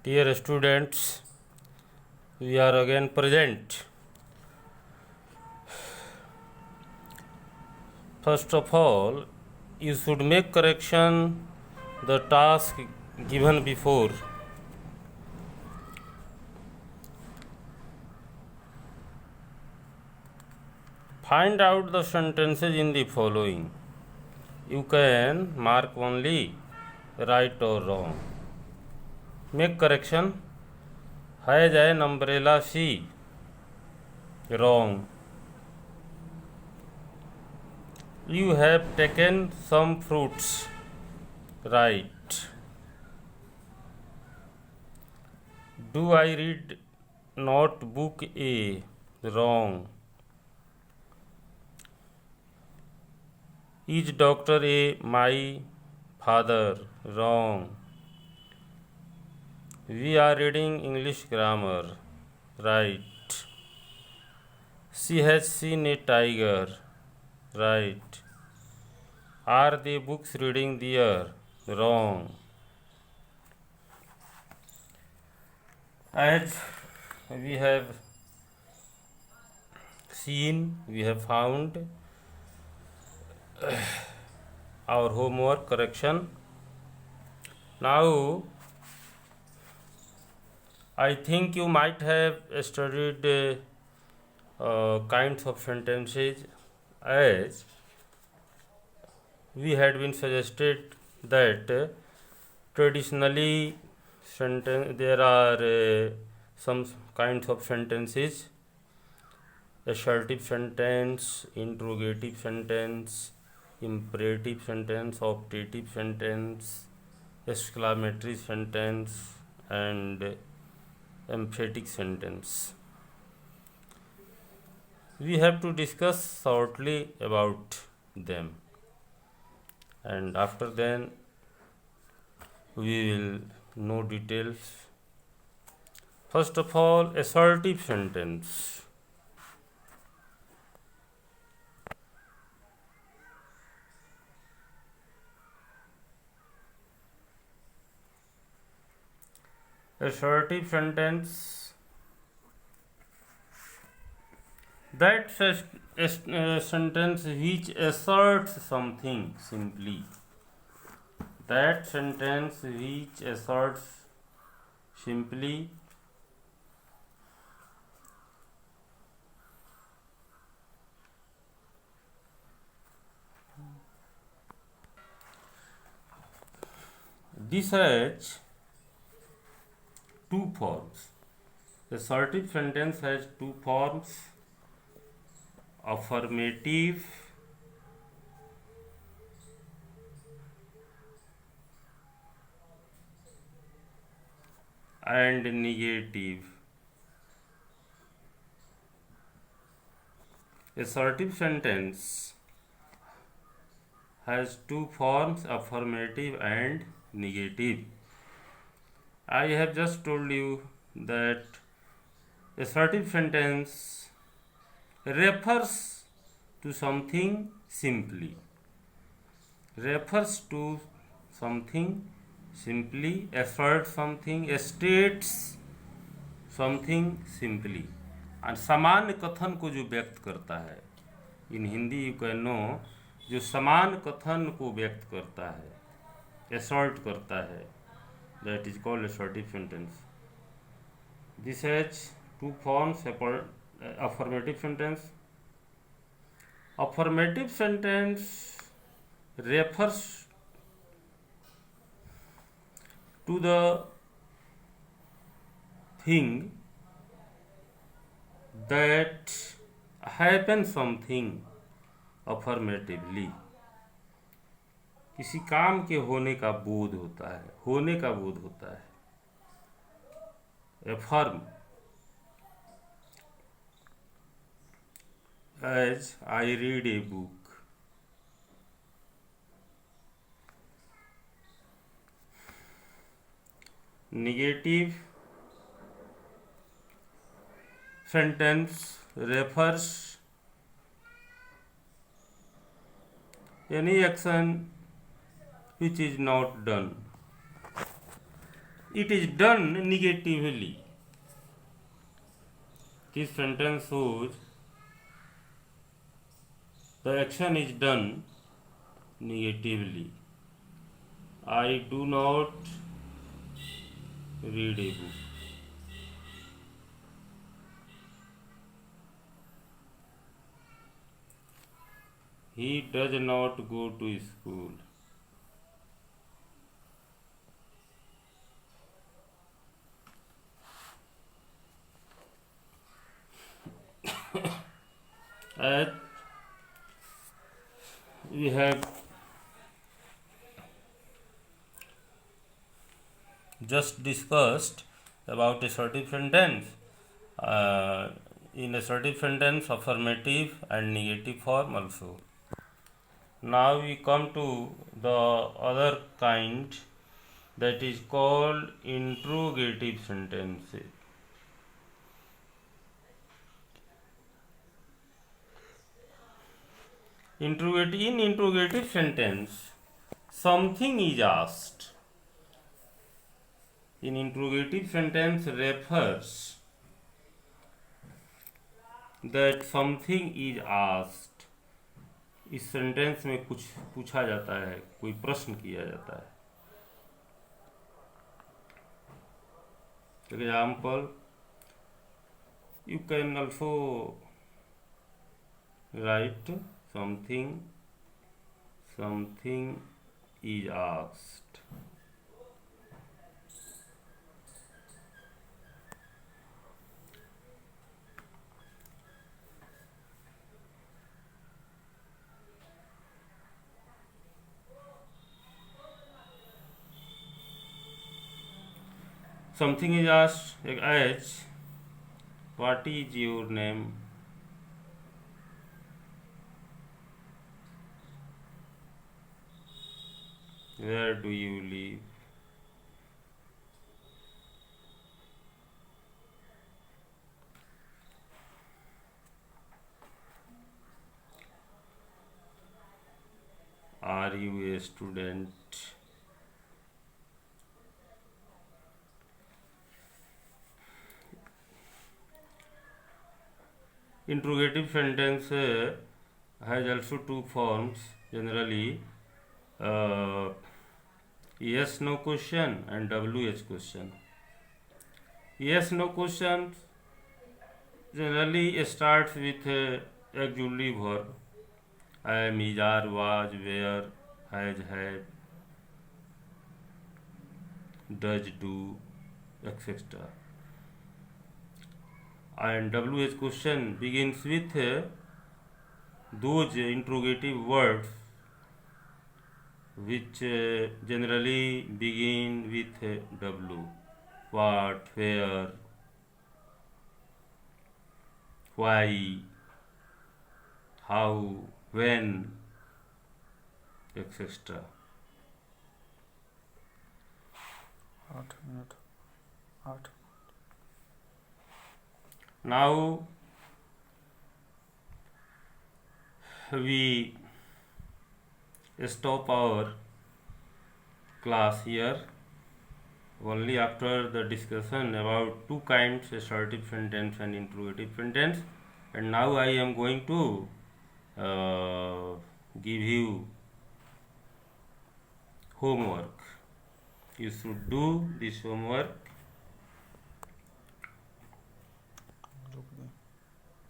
Dear students, we are again present. First of all, you should make correction the task given before. Find out the sentences in the following. You can mark only right or wrong. Make correction. Has an umbrella she? Wrong. You have taken some fruits. Right. Do I read notebook A? Wrong. Is Dr. A my father? Wrong. We are reading English grammar. Right. She has seen a tiger. Right. Are the books reading there? Wrong. As we have seen, we have found our homework correction. Now, I think you might have studied kinds of sentences, as we had been suggested that traditionally there are some kinds of sentences: assertive sentence, interrogative sentence, imperative sentence, optative sentence, exclamatory sentence, and emphatic sentence. We have to discuss shortly about them, and after then we will know details. First of all, assertive sentence. Assertive sentence, that sentence which asserts something simply. That sentence which asserts simply. This has two forms. Assertive sentence has two forms: affirmative and negative. Assertive sentence has two forms, affirmative and negative. I have just told you that assertive sentence refers to something simply. Refers to something simply, asserts something, states something simply, और सामान्य कथन को जो व्यक्त करता है, इन Hindi you can no, जो समान कथन को व्यक्त करता है, एसर्ट करता है, that is called assertive sentence. This has two forms. Affirmative sentence. Affirmative sentence refers to the thing that happens something affirmatively. किसी काम के होने का बोध होता है, होने का बोध होता है. affirm, as I read a book. Negative sentence refers any action which is not done. it is done negatively. This sentence shows the action is done negatively. I do not read a book. He does not go to school. As we have just discussed about assertive sentence, in assertive sentence, affirmative and negative form also. Now we come to the other kind, that is called interrogative sentences. In interrogative sentence, something is asked. In interrogative sentence refers that something is asked. इस sentence में कुछ पूछा जाता है, कोई प्रश्न किया जाता है. Example, you can also write something is asked. Something is asked as, what is your name? Where do you live? Are you a student? Interrogative sentence has also two forms generally, yes no question and WH question. Yes no question generally starts with auxiliary verb. I am, is, are, was, were, has, had, does, do, etc. And WH question begins with those interrogative words which generally begin with W. What, where, why, how, when, etc. 8 minute 8. Now we stop our class here. Only after the discussion about two kinds, assertive sentence and interrogative sentence. And now I am going to give you homework. You should do this homework